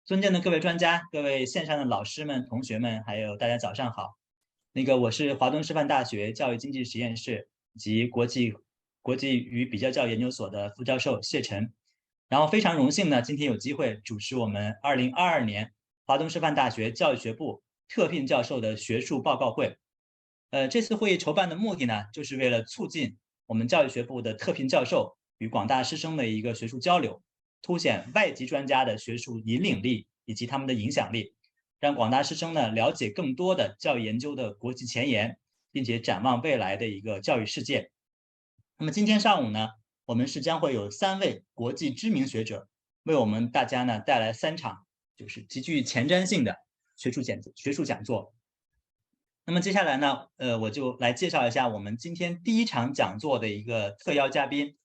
尊敬的各位专家、各位线上的老师们、同学们，还有大家早上好。我是华东师范大学教育经济实验室及国际与比较教育研究所的副教授谢晨。然后非常荣幸呢，今天有机会主持我们2022年华东师范大学教育学部特聘教授的学术报告会。这次会议筹办的目的呢，就是为了促进我们教育学部的特聘教授与广大师生的一个学术交流，凸显外籍专家的学术引领力以及他们的影响力，让广大师生呢了解更多的教育研究的国际前沿，并且展望未来的一个教育世界。那么今天上午呢，我们将会有3位国际知名学者为我们大家呢带来3场就是极具前瞻性的学术讲座。那么接下来呢，我就来介绍一下我们今天第1场讲座的一个特邀嘉宾，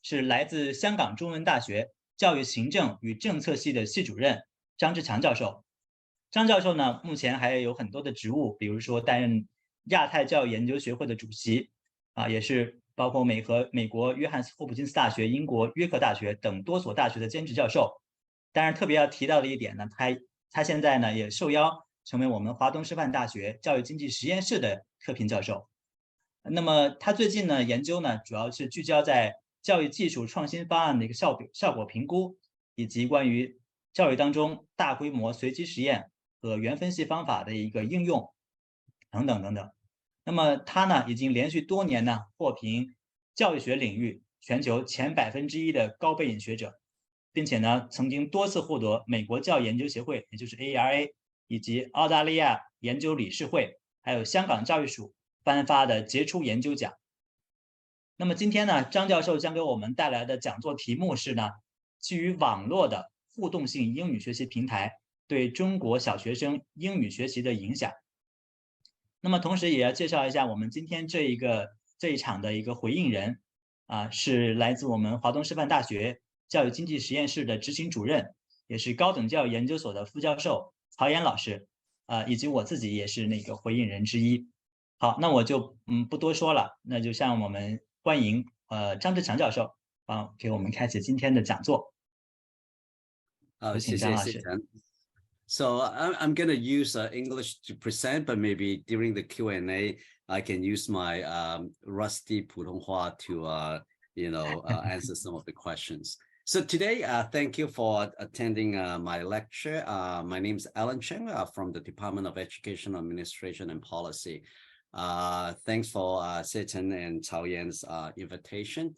是来自香港中文大学教育行政与政策系的系主任张志强教授。张教授呢，目前还有很多的职务，比如说担任亚太教育研究学会的主席，也是包括美国约翰霍普金斯大学、英国约克大学等多所大学的兼职教授。当然，特别要提到的一点呢，他现在呢也受邀成为我们华东师范大学教育经济实验室的特聘教授。那么他最近呢研究呢，主要是聚焦在教育技术创新方案的一个效果评估，以及关于教育当中大规模随机实验和原分析方法的一个应用等等等等。那么他呢已经连续多年呢获评教育学领域全球前1%的高背景学者，并且呢曾经多次获得美国教育研究协会，也就是 AERA 以及澳大利亚研究理事会还有香港教育署颁发的杰出研究奖。那么今天呢，张教授将给我们带来的讲座题目是呢，基于网络的互动性英语学习平台对中国小学生英语学习的影响。那么同时也要介绍一下我们今天这一场的一个回应人，是来自我们华东师范大学教育经济实验室的执行主任，也是高等教育研究所的副教授曹岩老师，以及我自己也是那个回应人之一。好，那我就不多说了，那就向我们欢迎张志强教授给我们开启今天的讲座。有请张老师。So I'm going to use English to present, but maybe during the Q&A, I can use my rusty 普通话 to, answer some of the questions. So today, thank you for attending my lecture. My name is Chen from the Department of Education, Administration, and Policy. Thanks for Chen and Cao Yan's invitation.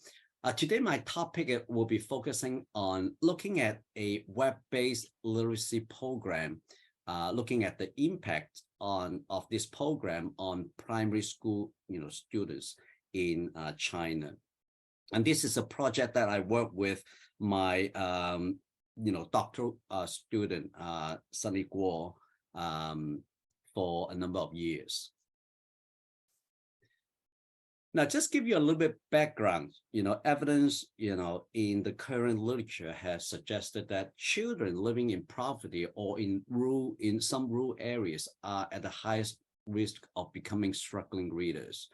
Today, my topic will be focusing on looking at a web-based literacy program, looking at the impact of this program on primary school, students in China. And this is a project that I work with my, doctoral student, Sunny Guo, for a number of years. Now, just give you a little bit background, evidence, in the current literature has suggested that children living in poverty or in some rural areas are at the highest risk of becoming struggling readers.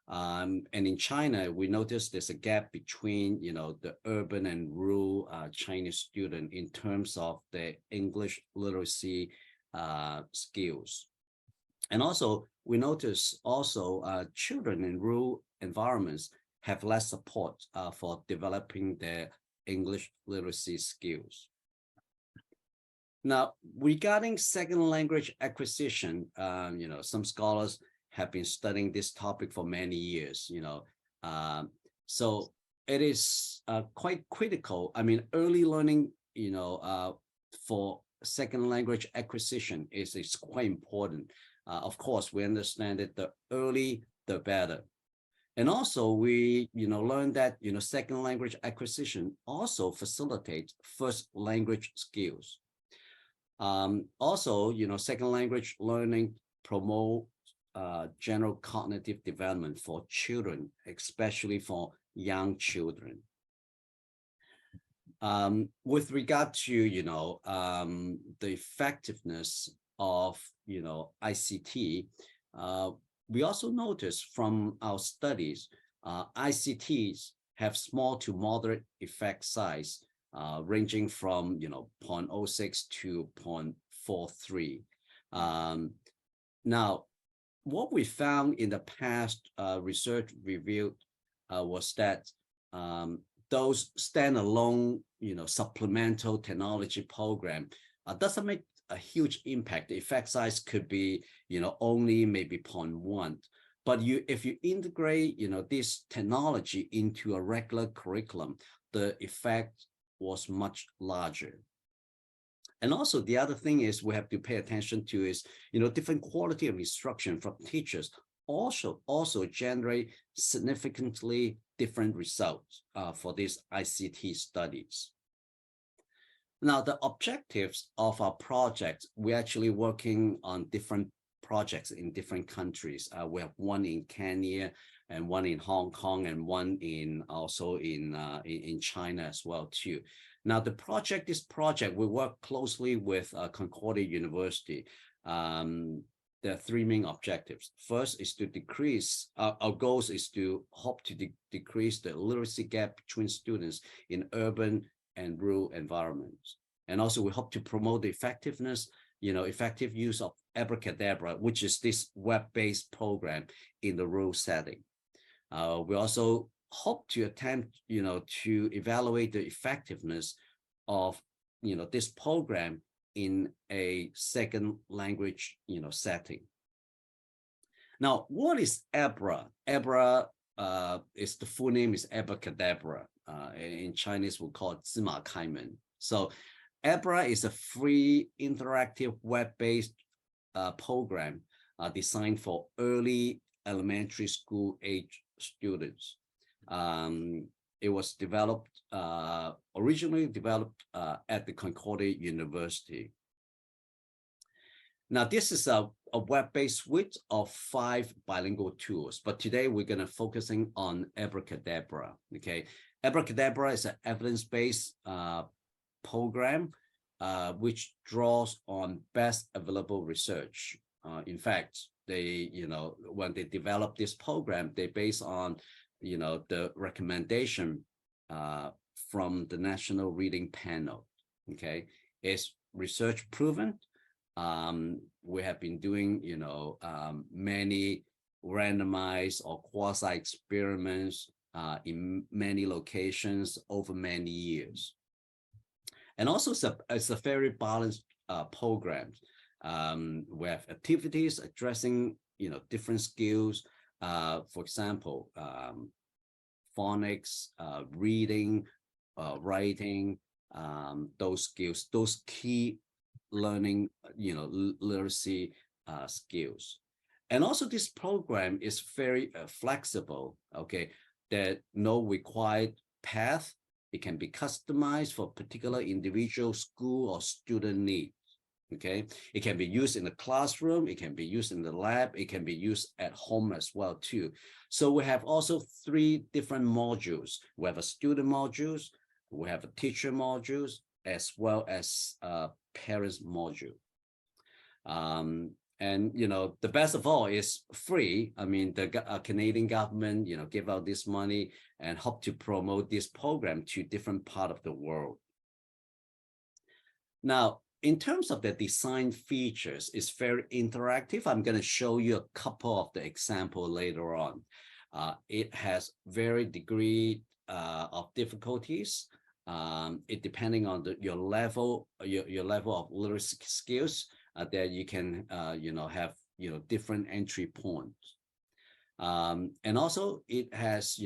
And in China, we notice there's a gap between, the urban and rural Chinese student in terms of their English literacy skills. And also, we notice children in rural environments have less support for developing their English literacy skills. Now, regarding second language acquisition, some scholars have been studying this topic for many years, so it is quite critical. I mean, early learning, for second language acquisition is quite important. Of course, we understand that the early, the better. And also we, learn that, second language acquisition also facilitates first language skills. Also, second language learning promote general cognitive development for children, especially for young children. With regard to, the effectiveness of, ICT, we also notice from our studies, ICTs have small to moderate effect size ranging from 0.06 to 0.43. Now, what we found in the past research revealed was that those standalone, supplemental technology program doesn't make a huge impact. The effect size could be, only maybe 0.1. But if you integrate, this technology into a regular curriculum, the effect was much larger. And also the other thing is we have to pay attention to is, different quality of instruction from teachers also generate significantly different results for these ICT studies. Now, the objectives of our project, we're actually working on different projects in different countries. We have one in Kenya and one in Hong Kong and one also in China as well too. Now, this project, we work closely with Concordia University. There are three main objectives. First is to decrease, our goals is to hope to decrease the literacy gap between students in urban and rural environments. And also we hope to promote the effectiveness, effective use of Abracadabra, which is this web-based program in the rural setting. We also hope to attempt, to evaluate the effectiveness of, this program in a second language, setting. Now, what is Abra? Abra is the full name is Abracadabra. In Chinese, we'll call it 芝麻开门. So Abra is a free interactive web-based program designed for early elementary school age students. It was originally developed at the Concordia University. Now, this is a web-based suite of 5 bilingual tools, but today we're going to focusing on Abracadabra. Okay, Abracadabra is an evidence-based program which draws on best available research. In fact, they, when they develop this program, they base on, the recommendation from the National Reading Panel. Okay, it's research proven. We have been doing, many randomized or quasi experiments in many locations over many years. And also it's a very balanced program. We have activities addressing, different skills. For example, phonics, reading, writing, those skills, those key learning, literacy skills. And also this program is very flexible, okay? There's no required path. It can be customized for particular individual school or student needs, okay? It can be used in the classroom, it can be used in the lab, it can be used at home as well too. So we have also 3 different modules. We have a student modules, we have a teacher modules, as well as a parents module. And, the best of all is free. I mean, the Canadian government, give out this money and help to promote this program to different part of the world. Now, in terms of the design features, it's very interactive. I'm going to show you a couple of the example later on. It has very degree of difficulties. It depending on your level of literacy skills. That you can, have, different entry points. And also it has,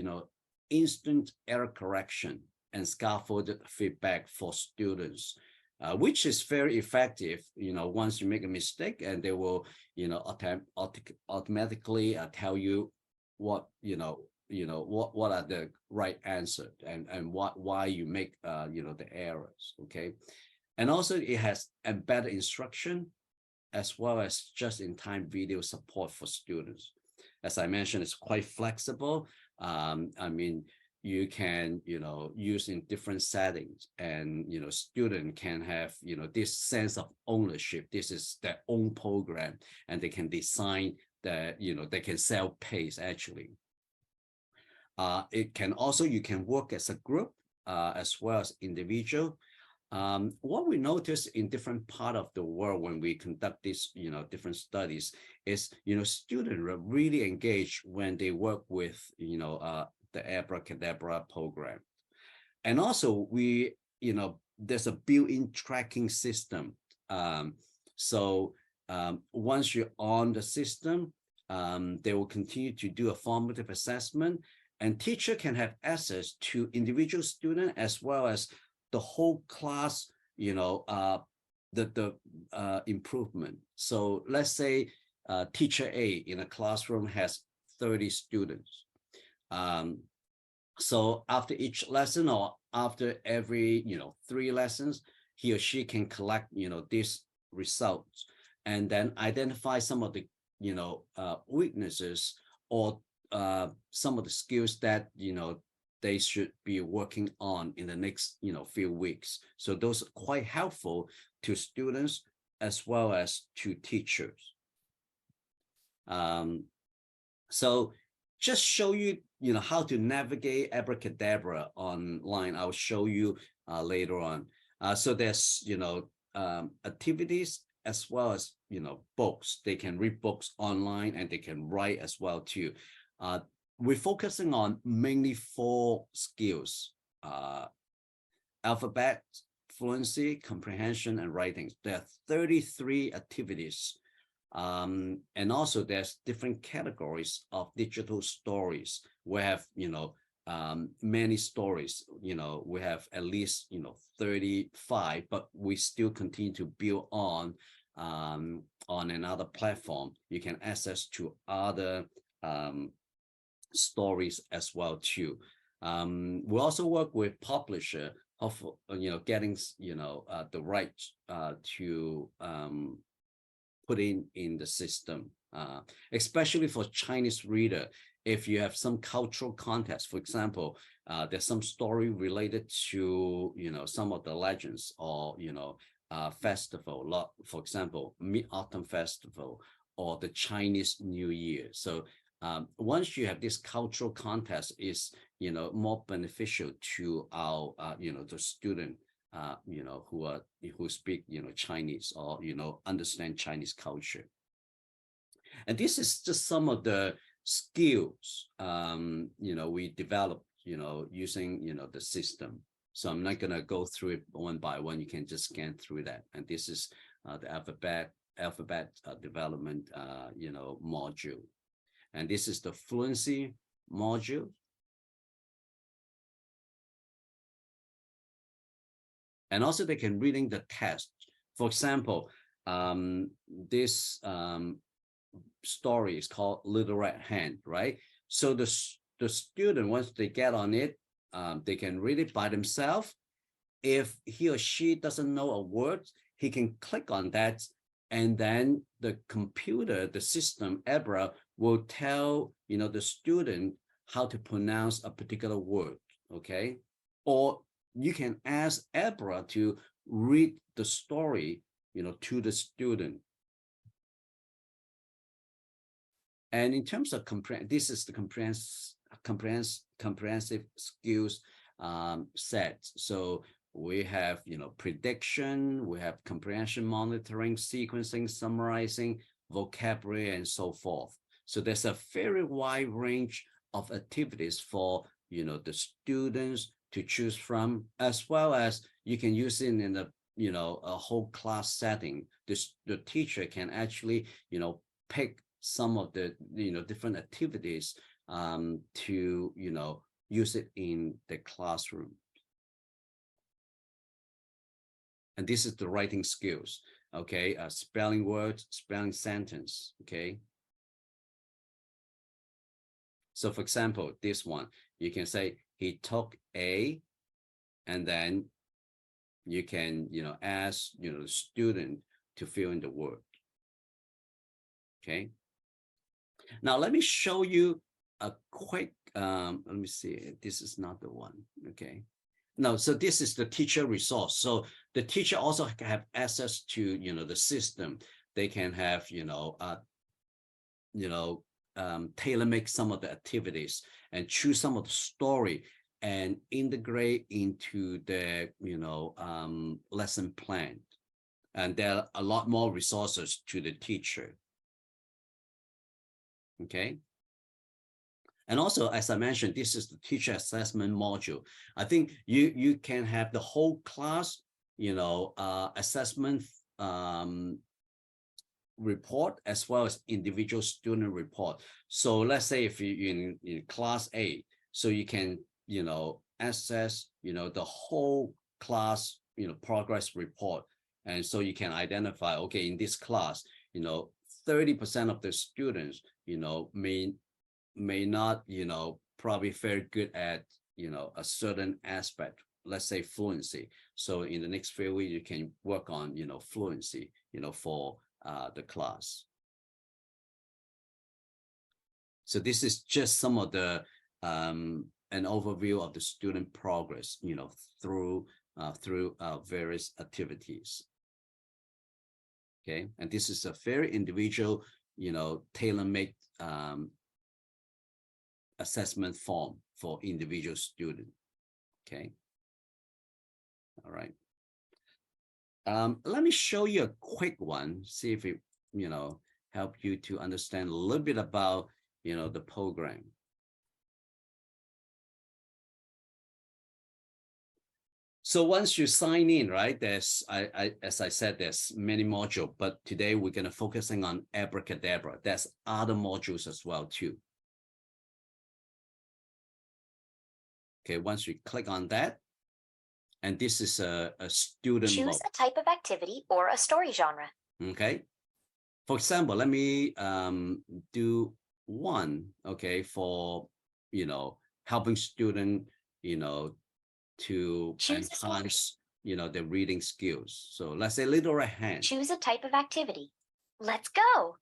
instant error correction and scaffolded feedback for students, which is very effective. Once you make a mistake, and they will, automatically tell you what, what are the right answer and why you make, the errors. Okay. And also it has embedded instruction as well as just-in-time video support for students. As I mentioned, it's quite flexible. I mean, you can, use in different settings, and, student can have, this sense of ownership. This is their own program, and they can design that, they can self-pace actually. It can also, you can work as a group. as well as individual. What we notice in different part of the world when we conduct these, different studies is, students are really engaged when they work with, the Abracadabra program. And also we, there's a built-in tracking system. Once you're on the system, they will continue to do a formative assessment, and teacher can have access to individual student as well as the whole class, the improvement. So let's say teacher A in a classroom has 30 students. So after each lesson or after every, 3 lessons, he or she can collect, these results and then identify some of the, weaknesses or some of the skills that, they should be working on in the next, few weeks. So those are quite helpful to students as well as to teachers. So just show you, how to navigate Abracadabra online. I'll show you later on. So there's, activities as well as, books. They can read books online and they can write as well too. We're focusing on mainly 4 skills: alphabet, fluency, comprehension, and writing. There are 33 activities. And also there's different categories of digital stories. We have, many stories, we have at least, 35, but we still continue to build on another platform. You can access to other stories as well too. We also work with publisher of, getting, the right to put in the system, especially for Chinese reader. If you have some cultural context, for example, there's some story related to, some of the legends or, festival, for example, Mid-Autumn Festival or the Chinese New Year. So once you have this cultural context, is, more beneficial to our, the student, who speak, Chinese or, understand Chinese culture. And this is just some of the skills, we develop, using, the system. So I'm not going to go through it one by one. You can just scan through that. And this is the alphabet development, module. And this is the fluency module. And also they can reading the test. For example, this story is called Little Red Hen, right? So the student, once they get on it, they can read it by themselves. If he or she doesn't know a word, he can click on that, and then the computer, the system, Abra, will tell, the student how to pronounce a particular word, okay? Or you can ask Abra to read the story, to the student. And in terms of this is the comprehensive skills set. So we have, prediction, we have comprehension monitoring, sequencing, summarizing, vocabulary, and so forth. So there's a very wide range of activities for, the students to choose from, as well as you can use it in a, a whole class setting. The teacher can actually, pick some of the, different activities to, use it in the classroom. And this is the writing skills, okay? Spelling words, spelling sentence, okay? So for example, this one, you can say, he took a, and then you can, ask, the student to fill in the word, okay? Now, let me show you a quick, let me see, this is not the one, okay? No, so this is the teacher resource. So the teacher also have access to, the system. They can have, tailor make some of the activities and choose some of the story and integrate into the, lesson plan. And there are a lot more resources to the teacher. Okay. And also, as I mentioned, this is the teacher assessment module. I think you can have the whole class, assessment report as well as individual student report. So let's say if you in class A, so you can, assess, the whole class, progress report. And so you can identify, okay, in this class, 30% of the students, may not, probably very good at, a certain aspect, let's say fluency. So in the next few weeks, you can work on, fluency, for the class. So this is just some of the, an overview of the student progress, through various activities. Okay, and this is a very individual, tailor-made assessment form for individual student. Okay. All right. Let me show you a quick one, see if it, help you to understand a little bit about, the program. So once you sign in, right, there's, as I said, there's many modules, but today we're going to focusing on Abracadabra. There's other modules as well too. Okay, once you click on that, and this is a student Choose mode. a type of activity or a story genre. Okay. For example, let me do one, okay, for, helping student, to Choose enhance, the reading skills. So let's say little right hand. Choose a type of activity. Let's go.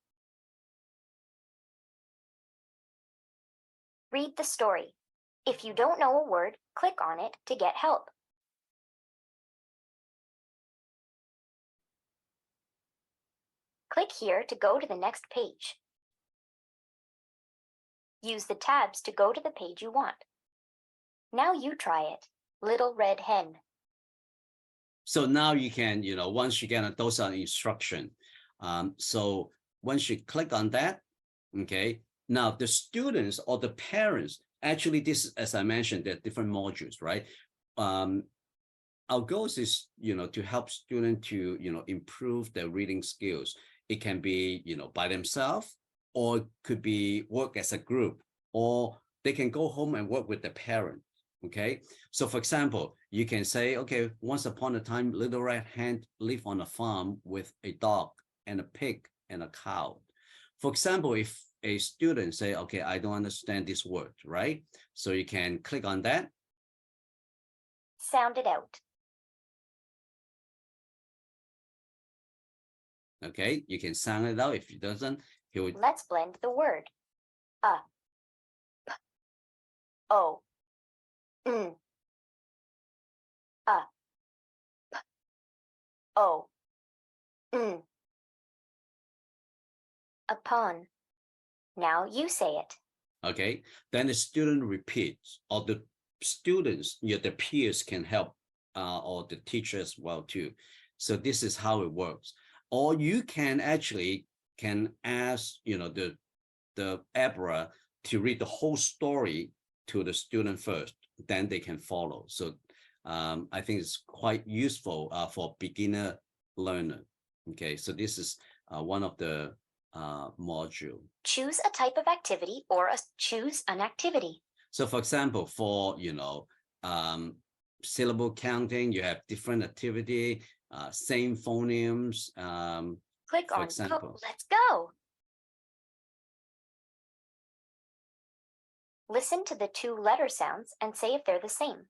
Read the story. If you don't know a word, click on it to get help. Click here to go to the next page. Use the tabs to go to the page you want. Now you try it. Little red hen. So now you can, once you get those are instruction. So once you click on that, okay, now the students or the parents, actually this, as I mentioned, there are different modules, right? Our goals is, to help students to, improve their reading skills. It can be, by themselves, or it could be work as a group, or they can go home and work with the parent. Okay, so for example, you can say, okay, once upon a time, little red hen lived on a farm with a dog and a pig and a cow. For example, if a student say, okay, I don't understand this word, right? So you can click on that. Sound it out. Okay, you can sound it out. If it doesn't, he would. Let's blend the word. P, O, N. P, O, N. Upon. Now you say it. Okay, then the student repeats, or the students, the peers can help, or the teacher as well too. So this is how it works. Or you can actually ask, the Abra to read the whole story to the student first, then they can follow. So I think it's quite useful for beginner learner. Okay, so this is one of the module. Choose a type of activity or choose an activity. So for example, for, syllable counting, you have different activity, same phonemes. Click for on example. Let's go. Listen to the two letter sounds and say if they're the same.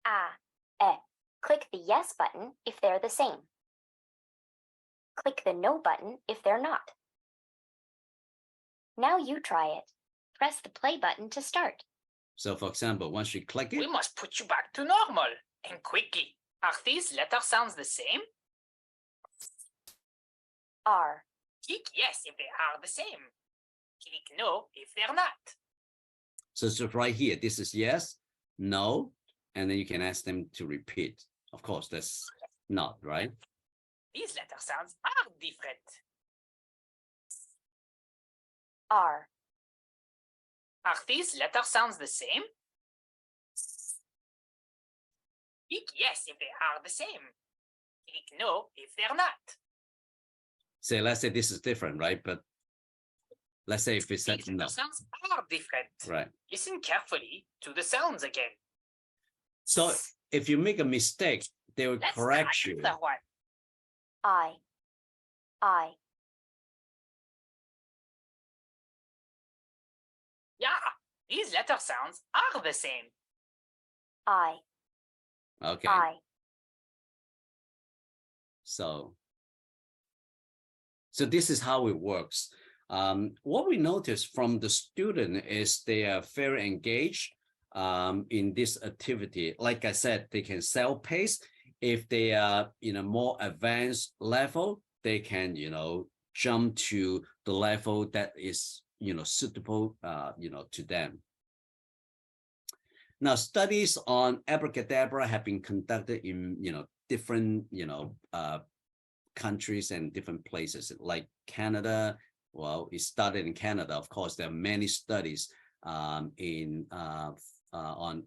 A, Click the yes button if they're the same. Click the no button if they're not. Now you try it. Press the play button to start. So for example, once you click it, We must put you back to normal, and quickly. Are these letter sounds the same? R, Click yes if they are the same. Click no if they're not. so it's right here, this is yes, no, and then you can ask them to repeat. Of course, that's not right. These letter sounds are different. R. Are these letter sounds the same? Click yes if they are the same. Click no if they're not. Say, let's say this is different, right? But let's say if we said These no, letter sounds are different. right? Listen carefully to the sounds again. So if you make a mistake, they will Let's correct try you. another one. I. Yeah, these letter sounds are the same. I. Okay. So this is how it works. What we notice from the student is they are very engaged in this activity. Like I said, they can self-pace. If they are in a more advanced level, they can, jump to the level that is, suitable, to them. Now, studies on abracadabra have been conducted in, different, countries and different places like Canada. Well, it started in Canada. Of course, there are many studies on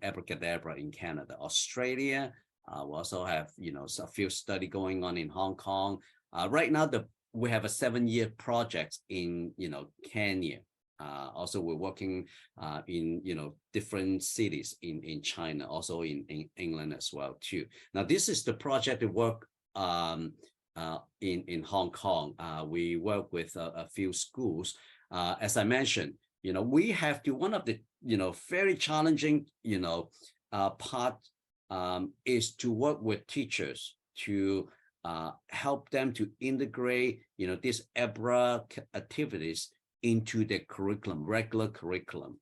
abracadabra in Canada. Australia, we also have, a few study going on in Hong Kong. Right now, we have a 7-year project in, Kenya. Also, we're working in, different cities in China, also in England as well, too. Now, this is the project that work in Hong Kong. We work with a few schools. As I mentioned, we have to, one of the, very challenging, part is to work with teachers to help them to integrate, these ABRA activities into their curriculum, regular curriculum.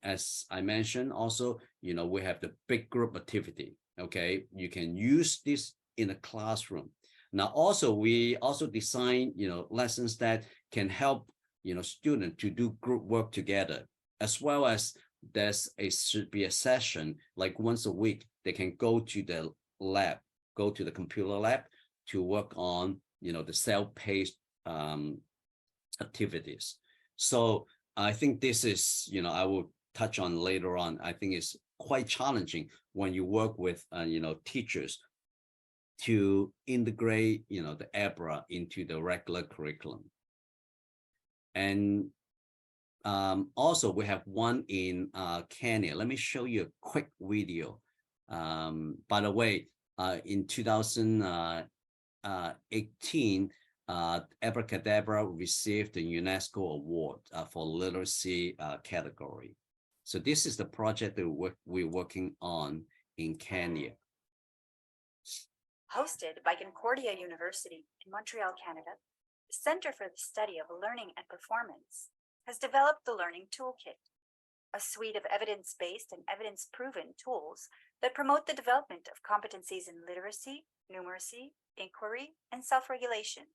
As I mentioned, also, we have the big group activity. Okay, you can use this in a classroom. Now, also, we also design, lessons that can help, students to do group work together, as well as should be a session like once a week. They can go to the lab, go to the computer lab to work on, the self-paced activities. So I think this is, I will touch on later on. I think it's quite challenging when you work with, teachers to integrate, the ABRA into the regular curriculum. And also we have one in Kenya. Let me show you a quick video. By the way, in 2018, abracadabra received the UNESCO award for literacy category. So this is the project that we're working on in Kenya. Hosted by Concordia University in Montreal, Canada, the Center for the Study of Learning and Performance has developed the Learning Toolkit, a suite of evidence-based and evidence-proven tools that promote the development of competencies in literacy, numeracy, inquiry, and self-regulation.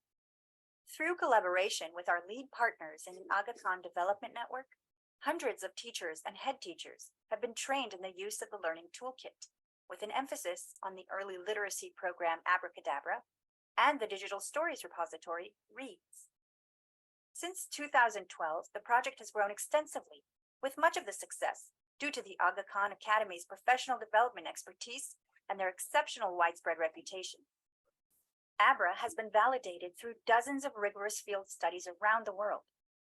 Through collaboration with our lead partners in the Aga Khan Development Network, hundreds of teachers and head teachers have been trained in the use of the Learning Toolkit, with an emphasis on the early literacy program Abracadabra and the digital stories repository Reads. Since 2012, the project has grown extensively, with much of the success due to the Aga Khan Academy's professional development expertise and their exceptional widespread reputation. ABRA has been validated through dozens of rigorous field studies around the world.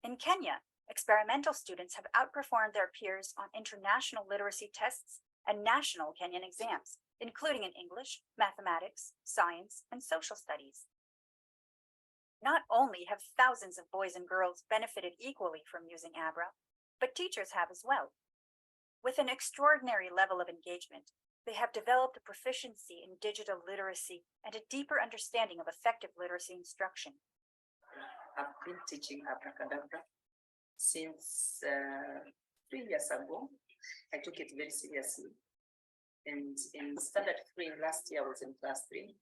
In Kenya, experimental students have outperformed their peers on international literacy tests and national Kenyan exams, including in English, mathematics, science, and social studies. Not only have thousands of boys and girls benefited equally from using ABRA, but teachers have as well. With an extraordinary level of engagement, they have developed a proficiency in digital literacy and a deeper understanding of effective literacy instruction. I've been teaching Abracadabra since 3 years ago. I took it very seriously. And in standard 3 last year, I was in class 3.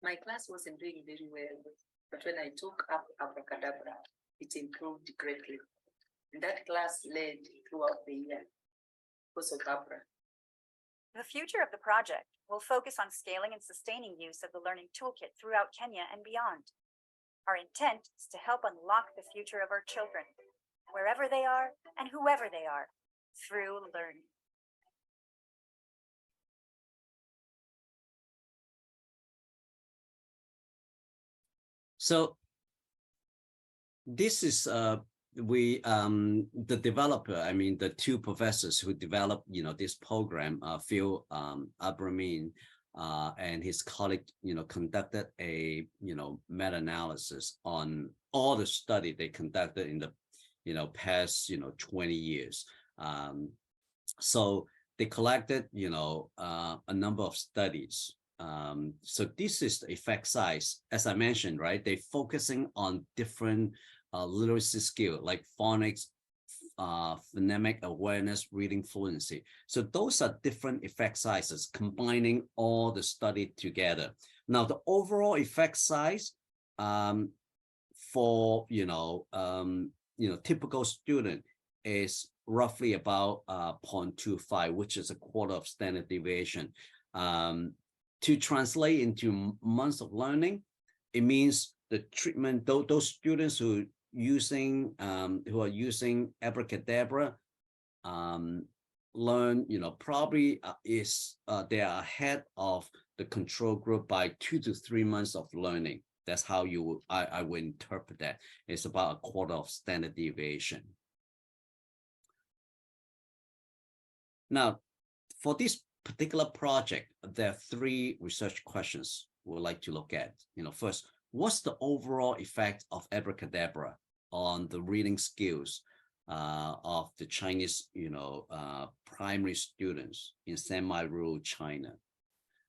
My class wasn't doing very well, but when I took up Abracadabra, it improved greatly. And that class led throughout the year. kusokabra. The future of the project will focus on scaling and sustaining use of the learning toolkit throughout Kenya and beyond. Our intent is to help unlock the future of our children, wherever they are and whoever they are, through learning. So this is the developer, I mean the two professors who developed this program, Phil Abramin and his colleague conducted a meta-analysis on all the study they conducted in the past 20 years. So they collected a number of studies. So this is the effect size, as I mentioned, right? They're focusing on different literacy skill like phonics, phonemic awareness, reading fluency. So those are different effect sizes, combining all the study together. Now the overall effect size for typical student is roughly about 0.25, which is a quarter of standard deviation. To translate into months of learning, it means the treatment, those students who are using Abracadabra learn, probably they are ahead of the control group by 2 to 3 months of learning. That's how I would interpret that. It's about a quarter of standard deviation. Now, for this particular project, there are 3 research questions we'd like to look at. First, what's the overall effect of Abracadabra on the reading skills of the Chinese, primary students in semi-rural China?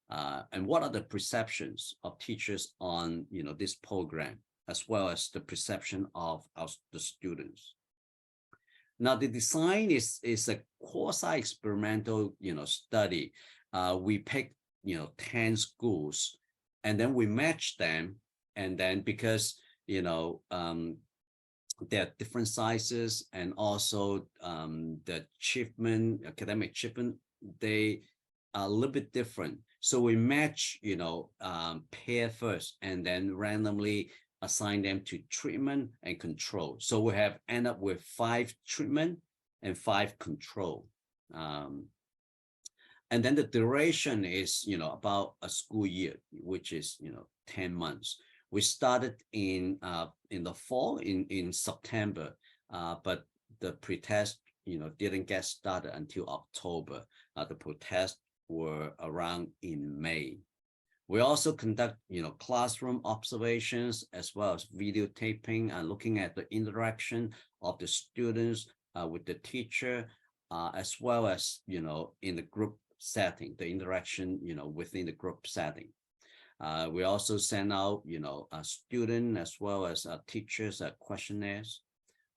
And what are the perceptions of teachers on, this program, as well as the perception of the students? Now, the design is a quasi-experimental, study. We picked, 10 schools, and then we matched them. And then because, they're different sizes, and also the academic achievement, they are a little bit different. So we match, pair first, and then randomly assign them to treatment and control. So we have end up with 5 treatment and 5 control. And then the duration is, about a school year, which is, 10 months. We started in the fall, in September, but the pretest, didn't get started until October. The protests were around in May. We also conduct, classroom observations as well as videotaping and looking at the interaction of the students with the teacher, as well as, in the group setting, the interaction, within the group setting. We also send out, a student as well as teachers questionnaires.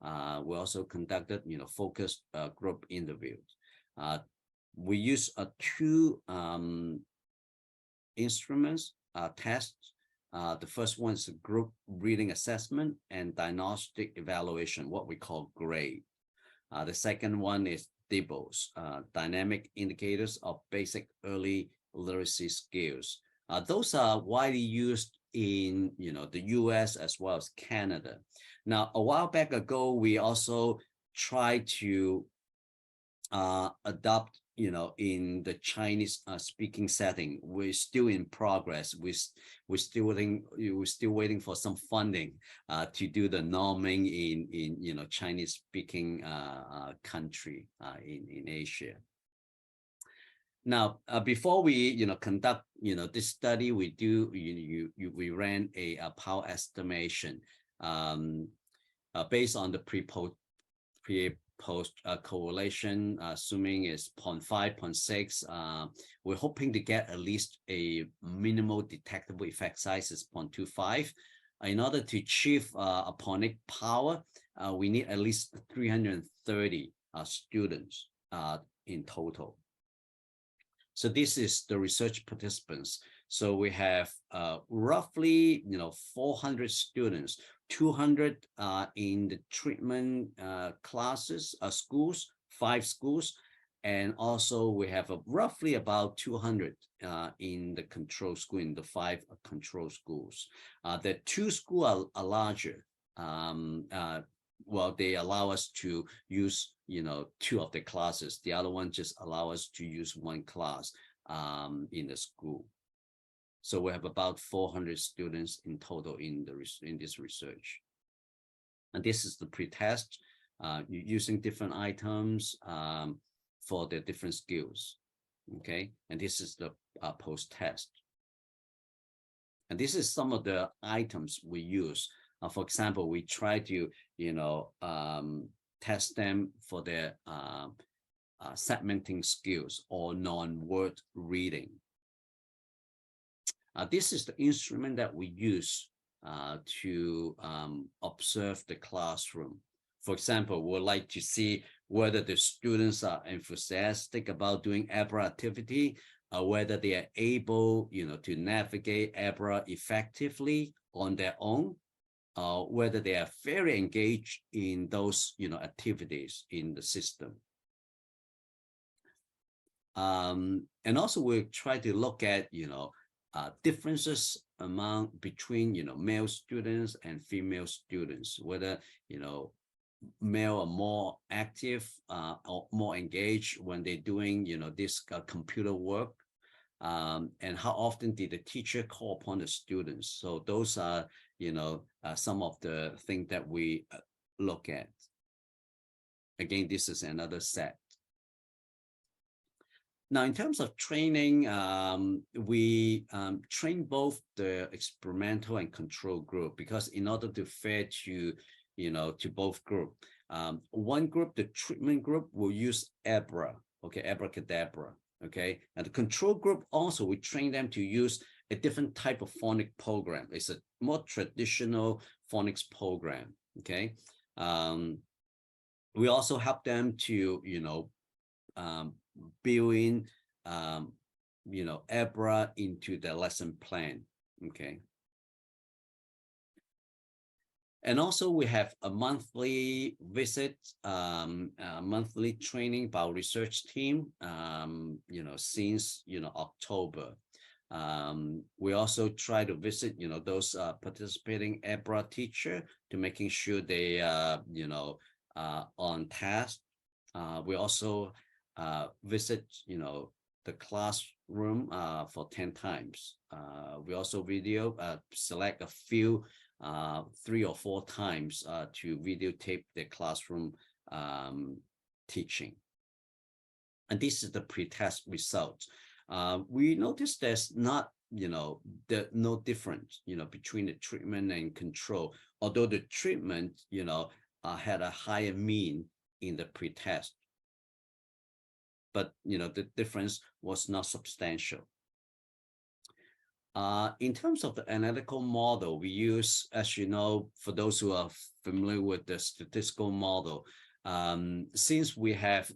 We also conducted, focused group interviews. We use 2 instruments, tests. The first one is a group reading assessment and diagnostic evaluation, what we call GRADE. The second one is DIBELS, dynamic indicators of basic early literacy skills. Those are widely used in the US as well as Canada. Now, a while back ago, we also tried to adopt in the Chinese speaking setting. We're still in progress. We're still waiting for some funding to do the norming in Chinese speaking country in Asia. Now, before we conduct this study, we ran a power estimation based on the pre-post correlation, assuming is 0.5, 0.6. We're hoping to get at least a minimal detectable effect size is 0.25. In order to achieve a phonic power, we need at least 330 students in total. So this is the research participants. So we have roughly 400 students, 200 in the treatment classes, schools, 5 schools, And also we have roughly about 200 in the control school, in the 5 control schools. The 2 schools are larger. Well, they allow us to use, 2 of the classes. The other one just allow us to use 1 class in the school. So we have about 400 students in total in this research. And this is the pre-test, using different items for the different skills. Okay, and this is the post-test. And this is some of the items we use. For example, we try to, test them for their segmenting skills or non-word reading. This is the instrument that we use to observe the classroom. For example, we'd like to see whether the students are enthusiastic about doing EBRA activity, whether they are able, to navigate EBRA effectively on their own, whether they are very engaged in those, activities in the system. And also we try to look at, differences between, male students and female students, whether, male are more active or more engaged when they're doing, this computer work, and how often did the teacher call upon the students. So those are, some of the things that we look at. Again, this is another set. Now, in terms of training, we train both the experimental and control group, because in order to fair to, to both group, one group, the treatment group, will use EBRA, okay, abracadabra, okay, and the control group also, we train them to use a different type of phonics program. It's a more traditional phonics program, okay. We also help them to, build in, EBRA into the lesson plan, okay. And also we have a monthly visit, monthly training by our research team, since, October. We also try to visit, those participating EBRA teacher to making sure they, on task. We also visit, the classroom for 10 times. We also select a few, 3 or 4 times to videotape the classroom teaching. And this is the pre-test results. We noticed there's not, no difference, between the treatment and control, although the treatment, had a higher mean in the pre-test. But, the difference was not substantial. In terms of the analytical model, we use, as you know, for those who are familiar with the statistical model, since we have,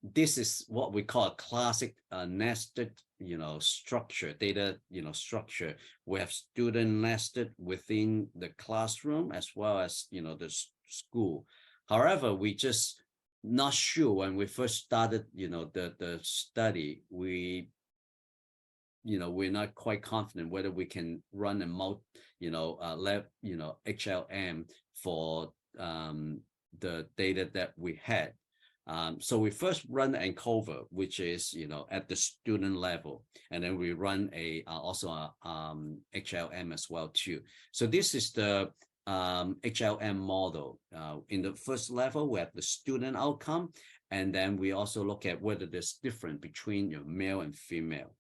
this is what we call a classic nested, structure, data, structure. We have student nested within the classroom as well as, the school. However, we just not sure when we first started, the study, we're not quite confident whether we can run a HLM for the data that we had. So we first run an encoder, which is, at the student level, and then we run also a HLM as well too. So this is the HLM model. In the first level, we have the student outcome, and then we also look at whether there's difference between male and female.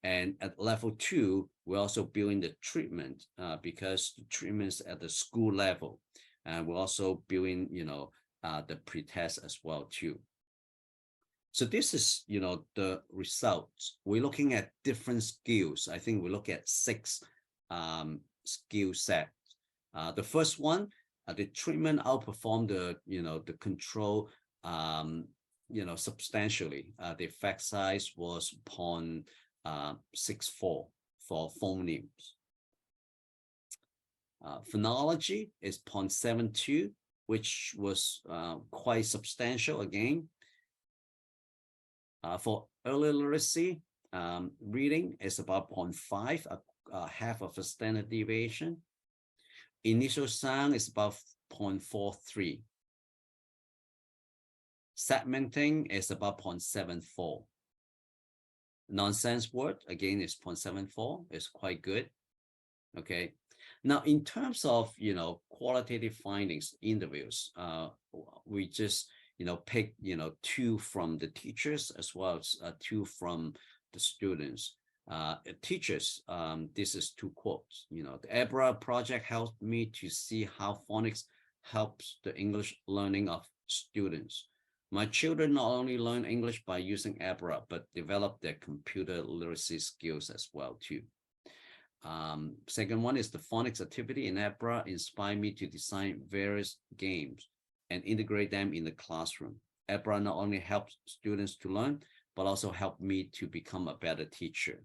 And at level 2, we're also building the treatment because the treatment's at the school level, and we're also building, the pre-test as well too. So this is, the results. We're looking at different skills. I think we look at 6 skill sets. The first one, the treatment outperformed the, the control, substantially. The effect size was 0.64 for phonemes. Phonology is 0.72, which was quite substantial again. For early literacy, reading is about 0.5, half of a standard deviation. Initial sound is about 0.43. Segmenting is about 0.74. Nonsense word, again, is 0.74. It's quite good. Okay. Now, in terms of, qualitative findings, interviews, we just, pick, 2 from the teachers as well as 2 from the students. Teachers, this is 2 quotes. The EBRA project helped me to see how phonics helps the English learning of students. My children not only learn English by using EBRA, but develop their computer literacy skills as well too. Second one is the phonics activity in EBRA inspired me to design various games and integrate them in the classroom. EBRA not only helps students to learn, but also helped me to become a better teacher.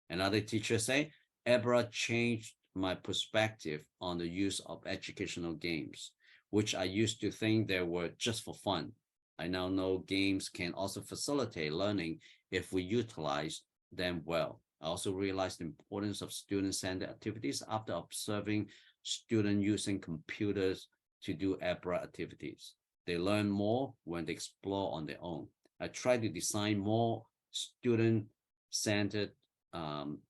Another teacher say, EBRA changed my perspective on the use of educational games, which I used to think they were just for fun. I now know games can also facilitate learning if we utilize them well. I also realized the importance of student-centered activities after observing students using computers to do EBRA activities. They learn more when they explore on their own. I try to design more student-centered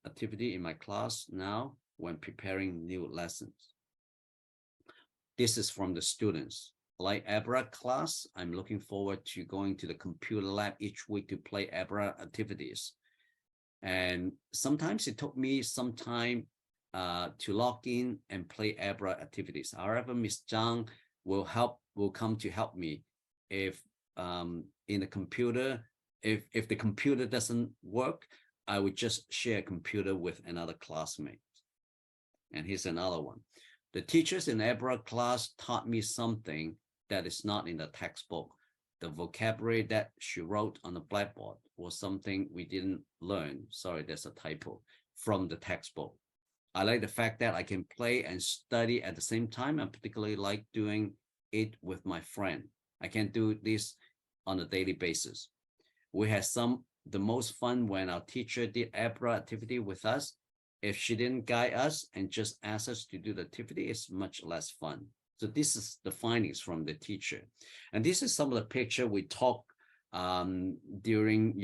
activity in my class now when preparing new lessons. This is from the students. Like EBRA class, I'm looking forward to going to the computer lab each week to play EBRA activities. And sometimes it took me some time to log in and play EBRA activities. However, Ms. Zhang will come to help me if in the computer, if the computer doesn't work, I would just share a computer with another classmate. And here's another one. The teachers in EBRA class taught me something that is not in the textbook. The vocabulary that she wrote on the blackboard was something we didn't learn. Sorry, there's a typo from the textbook. I like the fact that I can play and study at the same time. I particularly like doing it with my friend. I can do this on a daily basis. We had the most fun when our teacher did EBRA activity with us. If she didn't guide us and just ask us to do the activity, it's much less fun. So this is the findings from the teacher. And this is some of the picture we talk during,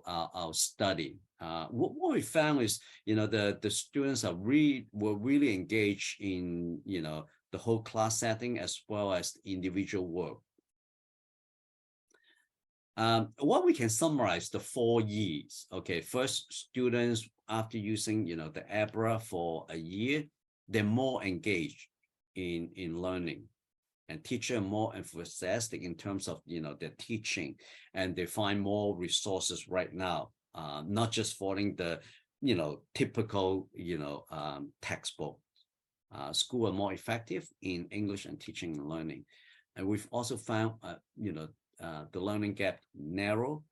our study. What we found is, the students were really engaged in, the whole class setting as well as individual work. What we can summarize the 4 years. Okay, first, students after using, the EBRA for a year, they're more engaged in learning, and teacher are more enthusiastic in terms of, their teaching, and they find more resources right now, not just following the, typical, textbook. School are more effective in English and teaching and learning. And we've also found, the learning gap narrow.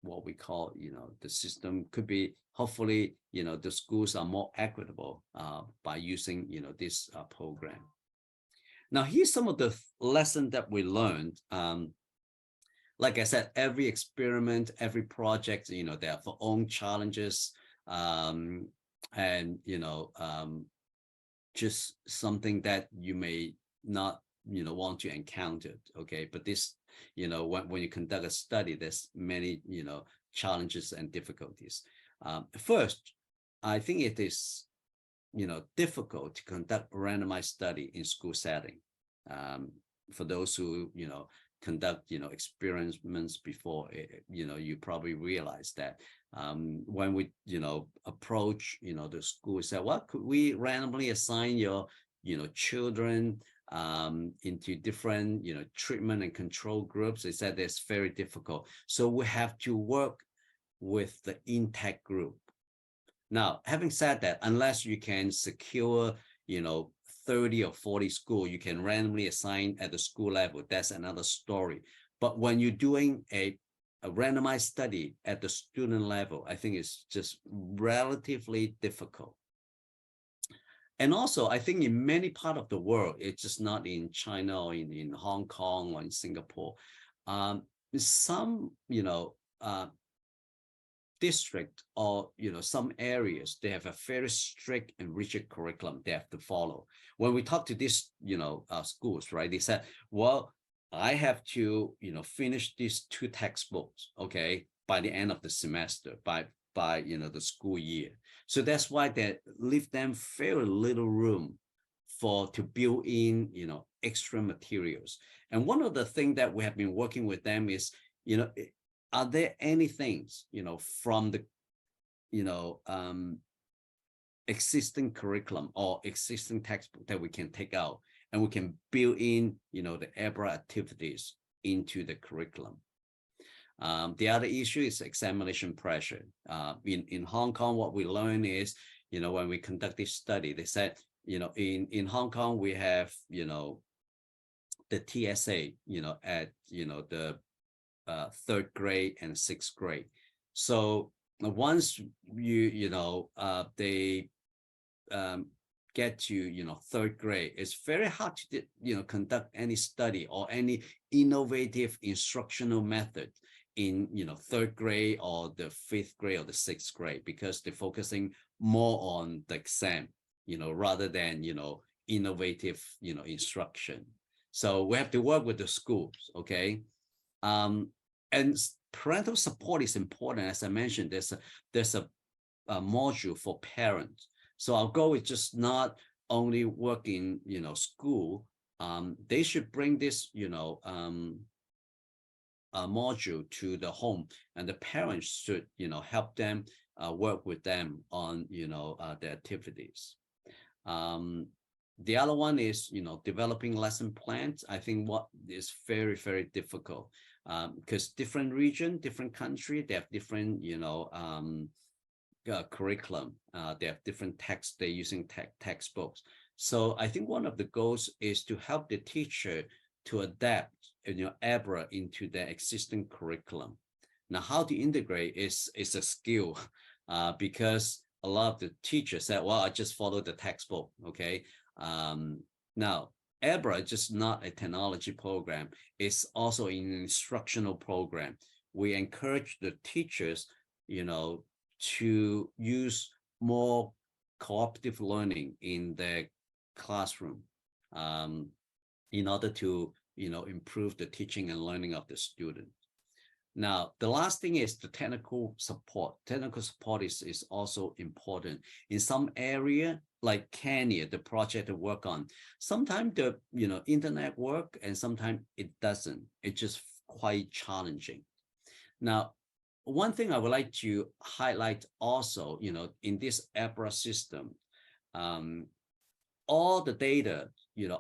What we call, the system could be, hopefully, the schools are more equitable by using, this program. Now, here's some of the lessons that we learned. Like I said, every experiment, every project, they have their own challenges, and, just something that you may not, want to encounter. Okay, but this, when you conduct a study, there's many, challenges and difficulties. First, I think it is, difficult to conduct a randomized study in school setting. For those who, conduct, experiments before, you probably realize that when we, approach, the school, say, what could we randomly assign your, children into different, treatment and control groups? They said that's very difficult. So we have to work with the intact group. Now, having said that, unless you can secure, 30 or 40 schools, you can randomly assign at the school level. That's another story. But when you're doing a randomized study at the student level, I think it's just relatively difficult. And also, I think in many parts of the world, it's just not in China or in Hong Kong or in Singapore. some, district or, some areas, they have a very strict and rigid curriculum they have to follow. When we talk to these, schools, right, they said, well, I have to, finish these 2 textbooks, okay, by the end of the semester, by the school year. So that's why they leave them very little room to build in, extra materials. And one of the things that we have been working with them is, are there any things, from the, existing curriculum or existing textbook that we can take out and we can build in, the EBRA activities into the curriculum. The other issue is examination pressure. In Hong Kong, what we learn is, when we conduct this study, they said, in Hong Kong, we have, the TSA, at, the 3rd grade and 6th grade. So once they get to 3rd grade, it's very hard to conduct any study or any innovative instructional method in 3rd grade or the 5th grade or the 6th grade, because they're focusing more on the exam, rather than innovative instruction. So we have to work with the schools, okay. And parental support is important. As I mentioned, there's a module for parents. So our goal is just not only work in school. They should bring this module to the home, and the parents should help them work with them on the activities. The other one is developing lesson plans. I think what is very, very difficult, because different region, different country, they have different curriculum. They have different text. They're using textbooks. So I think one of the goals is to help the teacher to adapt EBRA into their existing curriculum. Now, how to integrate is a skill, because a lot of the teachers said, well, I just follow the textbook, okay? Now, EBRA is just not a technology program. It's also an instructional program. We encourage the teachers, to use more cooperative learning in their classroom, in order to, improve the teaching and learning of the student. Now, the last thing is the technical support. Technical support is also important. In some area, like Kenya, the project to work on, sometimes the internet work and sometimes it doesn't. It's just quite challenging. Now, one thing I would like to highlight also, in this EBRA system, all the data,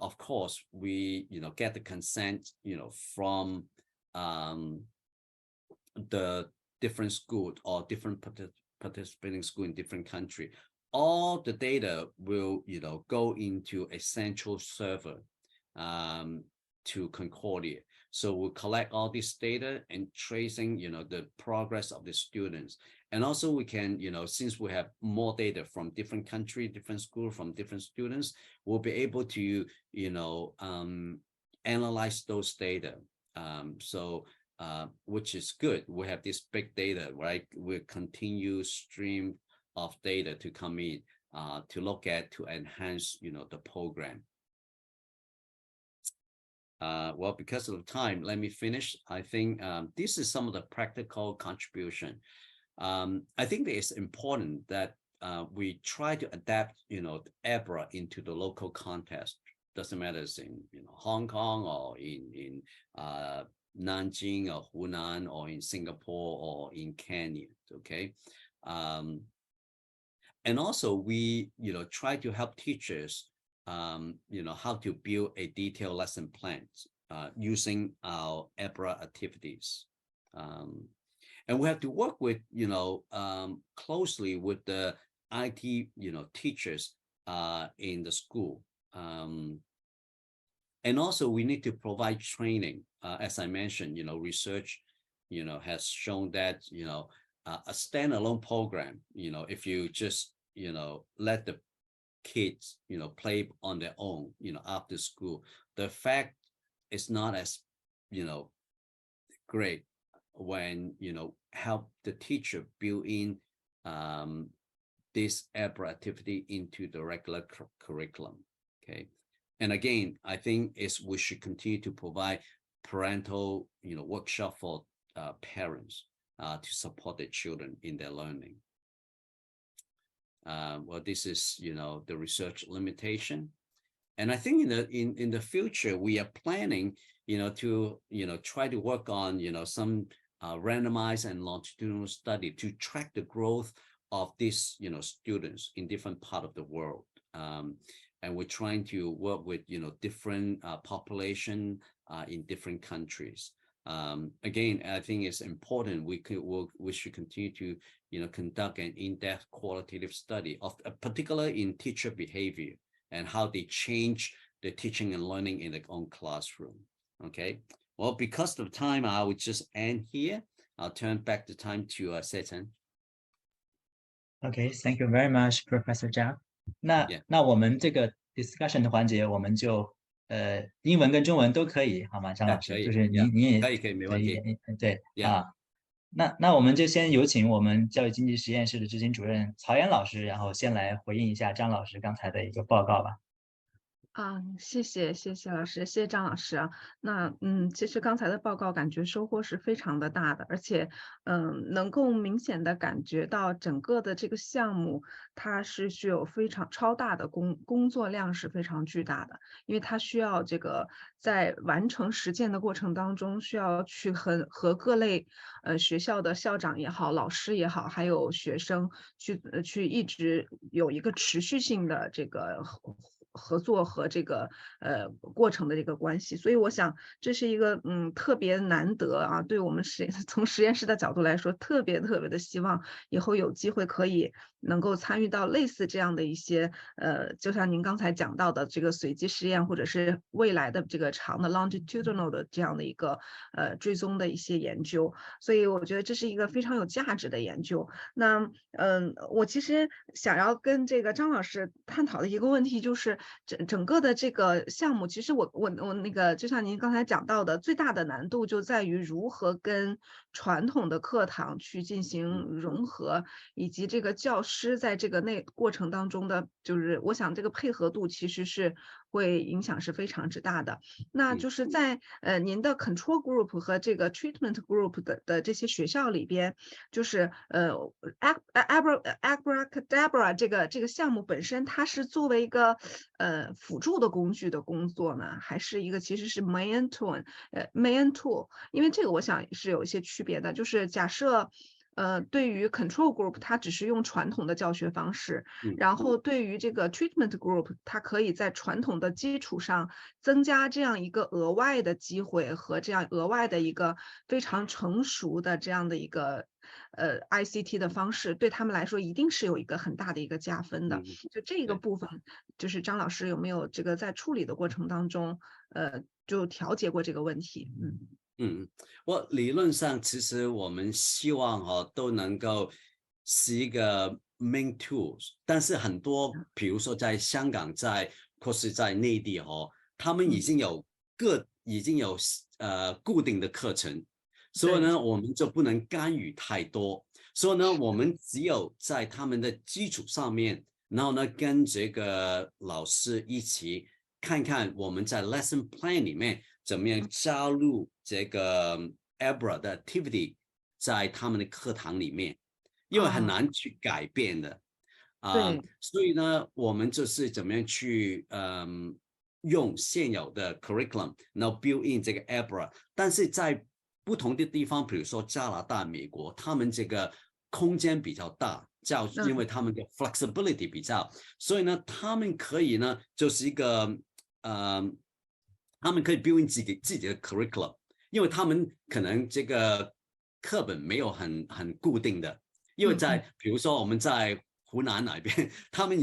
of course, we get the consent, from the different school or different participating school in different country. All the data will go into a central server to Concordia. So we'll collect all this data and tracing the progress of the students. And also we can, since we have more data from different country, different school, from different students, we'll be able to analyze those data. Which is good. We have this big data, right? We continue stream of data to come in to look at, to enhance, the program. Well, because of the time, let me finish. I think this is some of the practical contribution. I think that it's important that we try to adapt, EBRA into the local context. Doesn't matter it's in Hong Kong or in Nanjing or Hunan or in Singapore or in Kenya, okay? And also we, try to help teachers, how to build a detailed lesson plan using our EBRA activities. And we have to work with, closely with the IT, teachers in the school. And also we need to provide training. As I mentioned, research, has shown that, a standalone program, if you just, let the kids, play on their own, after school, the effect is not as, great when help the teacher build in this EBRA activity into the regular curriculum. Okay, and again, I think we should continue to provide parental workshop for parents to support their children in their learning. Well, this is the research limitation, and I think in the future we are planning to try to work on some randomized and longitudinal study to track the growth of these students in different part of the world, and we're trying to work with different population in different countries. Again, I think it's important we should continue to conduct an in-depth qualitative study of particularly in teacher behavior and how they change the teaching and learning in their own classroom. Okay, well, because of time, I would just end here. I'll turn back the time to Chen. Okay, thank you very much, Professor Zhang. 那我们这个 discussion 的环节，我们就英文跟中文都可以，好吗，张老师？就是你也可以没问题。对啊，那我们就先有请我们教育经济实验室的执行主任曹岩老师，然后先来回应一下张老师刚才的一个报告吧。谢谢老师，谢谢张老师啊。那其实刚才的报告感觉收获是非常的大的，而且能够明显的感觉到整个的这个项目它是具有非常超大的工作量是非常巨大的，因为它需要这个在完成实践的过程当中，需要去和各类学校的校长也好，老师也好，还有学生去一直有一个持续性的这个合作和这个过程的这个关系，所以我想这是一个特别难得啊，对我们从实验室的角度来说，特别的希望以后有机会可以能够参与到类似这样的一些就像您刚才讲到的这个随机实验，或者是未来的这个长的 longitudinal 的这样的一个追踪的一些研究，所以我觉得这是一个非常有价值的研究。那我其实想要跟这个张老师探讨的一个问题就是整个的这个项目，其实我那个就像您刚才讲到的，最大的难度就在于如何跟传统的课堂去进行融合，以及这个教师在这个过程当中的，就是我想这个配合度其实是会影响是非常之大的。那就是在您的 control group 和这个 treatment group 的这些学校里边，就是Abracadabra 这个项目本身，它是作为一个辅助的工具的工作呢，还是一个其实是 main tool？因为这个我想是有一些区别的，就是假设对于 control group 它只是用传统的教学方式，然后对于这个 treatment group 它可以在传统的基础上增加这样一个额外的机会和这样额外的一个非常成熟的这样的一个ICT 的方式，对他们来说一定是有一个很大的一个加分的。就这个部分，就是张老师有没有这个在处理的过程当中就调节过这个问题？我理论上其实我们希望都能够是一个 main tools， 但是很多比如说在香港或是在内地他们已经有固定的课程，所以呢我们就不能干预太多，所以呢我们只有在他们的基础上面，然后呢跟这个老师一起看看我们在 lesson plan 里面怎么样加入这个 EBRA 的 activity 在他们的课堂里面，因为很难去改变的所以呢我们就是怎么样去用现有的 curriculum 然后 build in 这个 EBRA， 但是在不同的地方，比如说加拿大、美国，他们这个空间比较大，因为他们的 flexibility 比较，所以呢他们可以呢就是一个他们可以 build in 自己的 curriculum， 因为他们可能这个课本没有很固定的，因为比如说我们在湖南那边，他们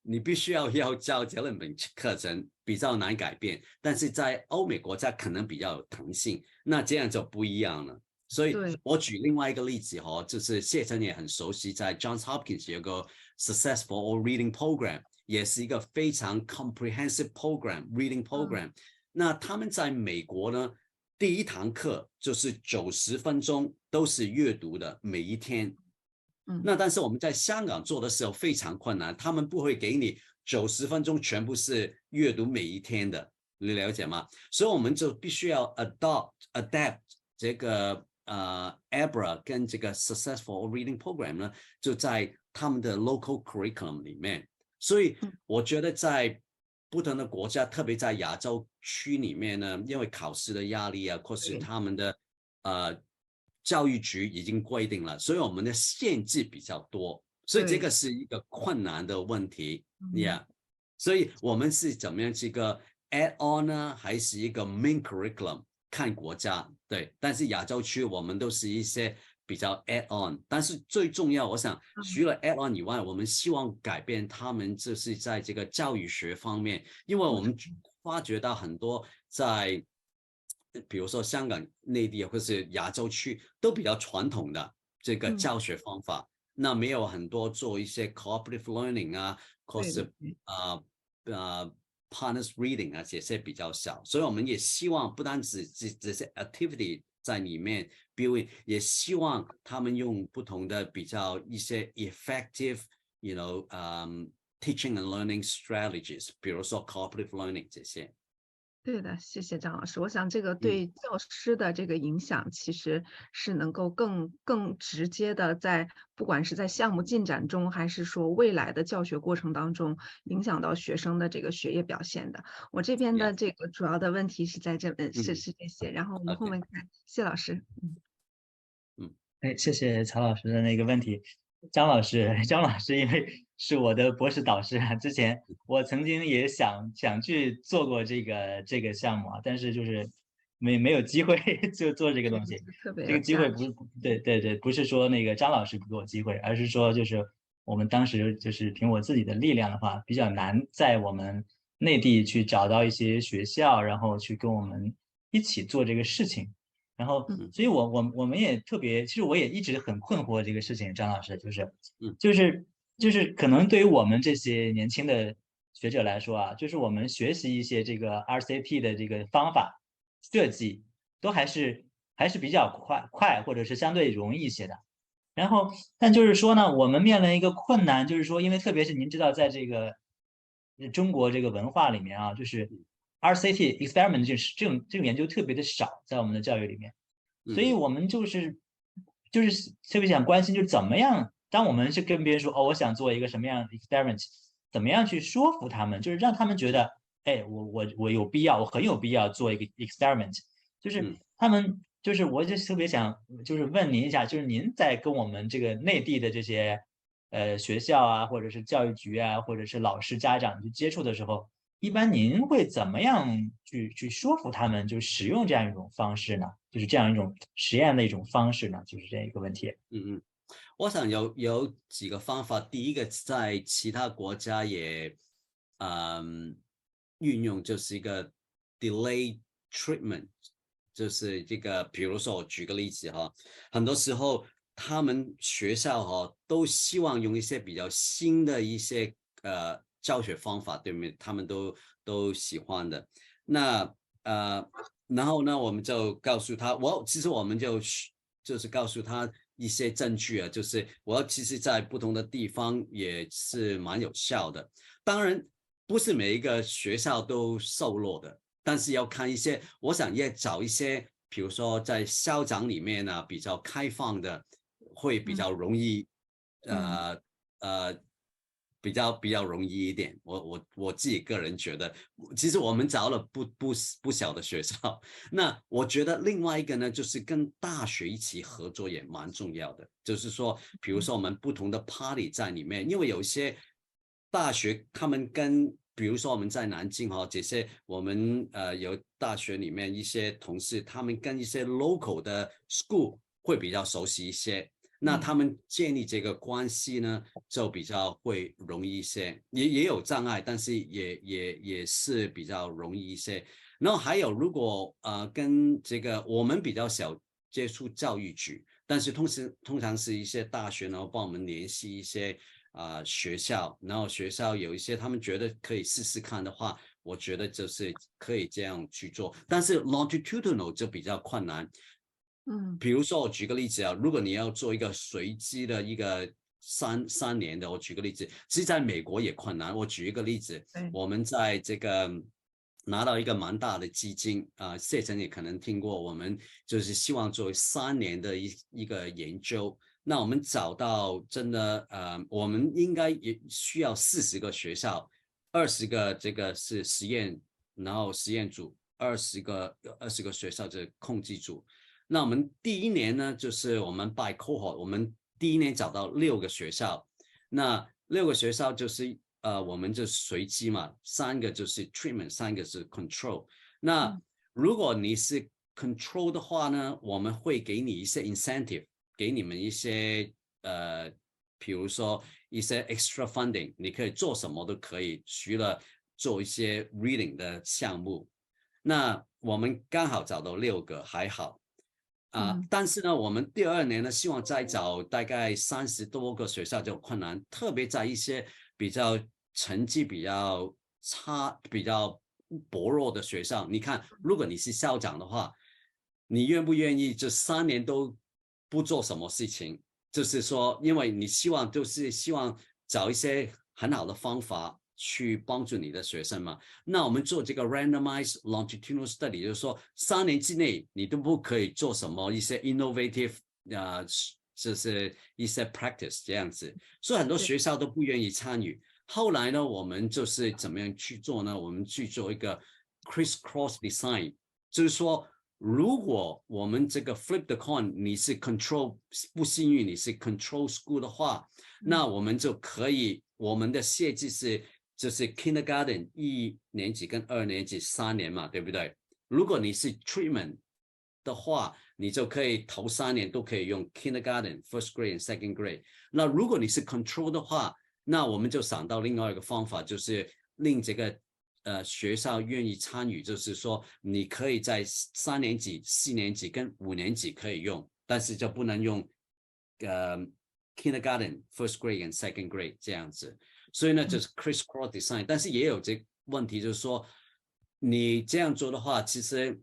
你必须要教这两本课程比较难改变，但是在欧美国家可能比较有弹性，那这样就不一样了。所以我举另外一个例子就是谢晨也很熟悉，在 Johns Hopkins 有个 Successful Reading Program， 也是一个非常 comprehensive program reading program。那他们在美国呢第一堂课就是90分钟都是阅读的每一天。那但是我们在香港做的时候非常困难，他们不会给你90分钟全部是阅读每一天的，你了解吗？所以我们就必须要 adapt 这个ABRA 跟这个 Successful Reading Program 呢，就在他们的 local curriculum 里面。所以我觉得在不同的国家，特别在亚洲区里面呢，因为考试的压力啊，或是他们的教育局已经规定了，所以我们的限制比较多，所以这个是一个困难的问题，Yeah。所以我们是怎么样这个 add on 呢，还是一个 main curriculum？看国家，对。但是亚洲区我们都是一些比较 add on， 但是最重要，我想除了 add on 以外，我们希望改变他们就是在这个教育学方面，因为我们发觉到很多在比如说香港、内地或是亚洲区都比较传统的这个教学方法，那没有很多做一些 cooperative learning 啊，或是partners reading 啊，这些比较少，所以我们也希望不单只这些 activity 在里面 build， 也希望他们用不同的比较一些 effective teaching and learning strategies， 比如说 cooperative learning 这些。对的，谢谢张老师。我想这个对教师的这个影响，其实是能够更直接的在不管是在项目进展中，还是说未来的教学过程当中，影响到学生的这个学业表现的。我这边的这个主要的问题是在这是这些，然后我们后面看谢老师。谢谢曹老师的那个问题。张老师因为是我的博士导师啊，之前我曾经也想去做过这个项目啊，但是就是没有机会就做这个东西。这个机会不是对，不是说那个张老师不给我机会，而是说就是我们当时就是凭我自己的力量的话，比较难在我们内地去找到一些学校，然后去跟我们一起做这个事情。然后，所以我们也特别，其实我也一直很困惑这个事情，张老师就是可能对于我们这些年轻的学者来说啊，就是我们学习一些这个 RCP 的这个方法设计，都还是比较快，或者是相对容易一些的。然后，但就是说呢，我们面临一个困难，就是说，因为特别是您知道，在这个中国这个文化里面啊，就是 RCT experiment 就是这种研究特别的少，在我们的教育里面，所以我们就是特别想关心，就是怎么样，当我们是跟别人说我想做一个什么样的 experiment， 怎么样去说服他们，就是让他们觉得，哎，我有必要，我很有必要做一个 experiment， 就是他们就是我就特别想就是问您一下，就是您在跟我们这个内地的这些学校啊，或者是教育局啊，或者是老师家长去接触的时候，一般您会怎么样去说服他们，就使用这样一种方式呢？就是这样一种实验的一种方式呢？就是这样一个问题。我想有几个方法。第一个在其他国家也运用，就是一个 delay treatment， 就是这个，比如说我举个例子哈，很多时候他们学校都希望用一些比较新的一些教学方法，对不对？他们都喜欢的。那然后呢，我们就告诉他，其实我们就是告诉他一些证据啊，就是其实在不同的地方也是蛮有效的。当然不是每一个学校都受落的，但是要看一些，我想也找一些，比如说在校长里面呢比较开放的，会比较容易比较容易一点。我自己个人觉得，其实我们找了不小的学校。那我觉得另外一个呢，就是跟大学一起合作也蛮重要的。就是说，比如说我们不同的 party 在里面，因为有些大学他们比如说我们在南京这些我们有大学里面一些同事，他们跟一些 local 的 school 会比较熟悉一些。那他们建立这个关系呢，就比较会容易一些，也有障碍，但是也是比较容易一些。然后还有，如果跟这个我们比较少接触教育局，但是通常是一些大学，然后帮我们联系一些学校，然后学校有一些他们觉得可以试试看的话，我觉得就是可以这样去做。但是 longitudinal 就比较困难。比如说我举个例子啊，如果你要做一个随机的一个三年的，我举个例子，其实在美国也困难。我举一个例子，我们在这个拿到一个蛮大的基金啊，谢晨也可能听过，我们就是希望做3年的一个研究。那我们找到真的我们应该也需要40个学校，20个这个是实验，然后实验组20个学校的控制组。那我们第1年呢，就是我们 by cohort， 我们第1年找到6个学校，那6个学校就是我们就随机嘛，3个就是 treatment， 3个是 control。那如果你是 control 的话呢，我们会给你一些 incentive， 给你们一些比如说一些 extra funding， 你可以做什么都可以，除了做一些 reading 的项目。那我们刚好找到6个，还好。但是呢，我们第2年呢，希望再找大概30多个学校就有困难，特别在一些比较成绩比较差、比较薄弱的学校。你看，如果你是校长的话，你愿不愿意这3年都不做什么事情？就是说，因为你希望找一些很好的方法去帮助你的学生嘛。那我们做这个 randomized longitudinal study， 就是说3年之内你都不可以做什么一些 innovative 就是一些 practice 这样子，所以很多学校都不愿意参与。后来呢，我们就是怎么样去做呢？我们去做一个 crisscross design， 就是说，如果我们这个 flip the coin， 你是 control， 不幸运你是 control school 的话，那我们就可以，我们的设计是就是 kindergarten 1年级跟2年级3年嘛，对不对？如果你是 treatment 的话，你就可以头3年都可以用 kindergarten first grade and second grade。那如果你是 control 的话，那我们就想到另外一个方法，就是令这个学校愿意参与，就是说你可以在3年级、4年级跟5年级可以用，但是就不能用kindergarten first grade and second grade 这样子。所以呢，就是 crisscross design， 但是也有这个问题，就是说你这样做的话，其实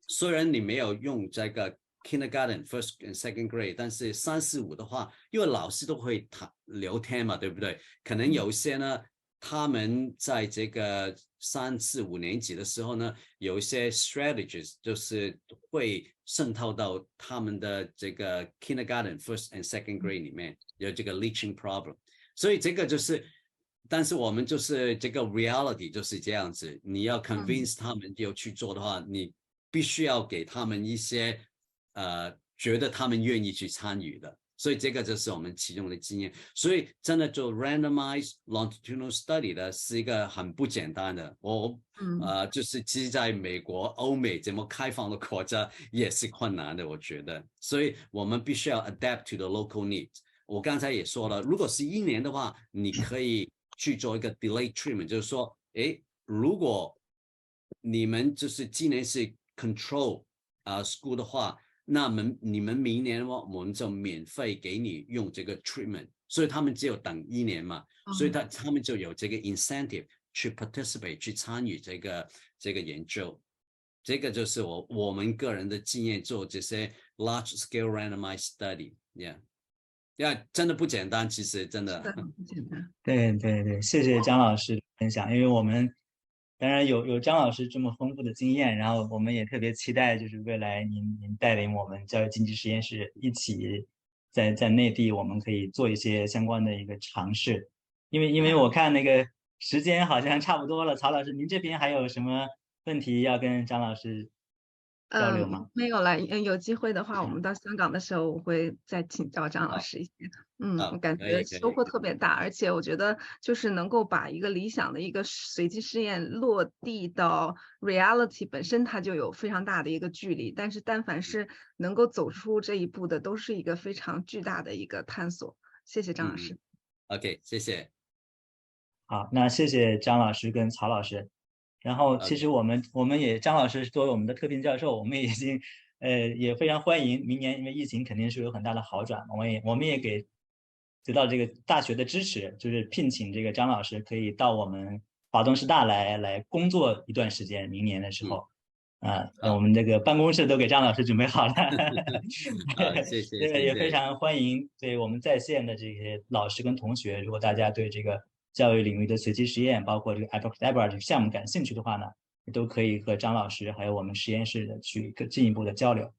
虽然你没有用这个 kindergarten first and second grade， 但是3、4、5的话，因为老师都会聊天嘛，对不对？可能有一些呢，他们在这个3、4、5年级的时候呢，有一些 strategies， 就是会渗透到他们的这个 kindergarten first and second grade 里面，有这个 leaching problem。所以这个就是，但是我们就是这个 reality 就是这样子，你要 convince 他们要去做的话，你必须要给他们一些觉得他们愿意去参与的。所以这个就是我们其中的经验。所以真的做 randomized longitudinal study 的是一个很不简单的。就是其实在美国、欧美这么开放的国家也是困难的，我觉得。所以我们必须要 adapt to the local needs。我刚才也说了，如果是1年的话，你可以去做一个 delayed treatment， 就是说，如果你们就是今年是 control school 的话，那你们明年的话，我们就免费给你用这个 treatment， 所以他们只有等1年嘛，所以他们就有这个 incentive 去 participate 去参与这个研究。这个就是我们个人的经验，做这些 large scale randomized study，yeah。真的不简单，其实真的不简单。对，谢谢张老师分享，因为我们当然有张老师这么丰富的经验，然后我们也特别期待，就是未来您带领我们教育经济实验室一起在内地，我们可以做一些相关的一个尝试。因为我看那个时间好像差不多了，曹老师，您这边还有什么问题要跟张老师交流吗？没有了。有机会的话，我们到香港的时候，我会再请教张老师一些。我感觉收获特别大，而且我觉得就是能够把一个理想的一个随机试验落地到 reality 本身，它就有非常大的一个距离。但是但凡是能够走出这一步的，都是一个非常巨大的一个探索。谢谢张老师。OK， 谢谢。好，那谢谢张老师跟曹老师。然后其实我们也张老师作为我们的特聘教授，我们已经也非常欢迎明年，因为疫情肯定是有很大的好转，我们也得到这个大学的支持，就是聘请这个张老师可以到我们华东师大来工作一段时间，明年的时候。好我们这个办公室都给张老师准备好了。谢谢对，也非谢谢。常欢迎对我们在线的这些老师跟同学，如果大家对这个教育领域的随机实验，包括这个 Abracadabra 这个项目感兴趣的话呢，都可以和张老师还有我们实验室的去进一步的交流。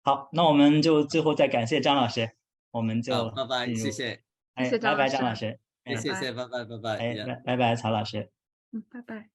好，那我们就最后再感谢张老师，我们就拜拜，进入，谢谢，谢谢张拜拜，老师张老师，谢谢，拜拜，拜拜。拜拜，曹老师。拜拜。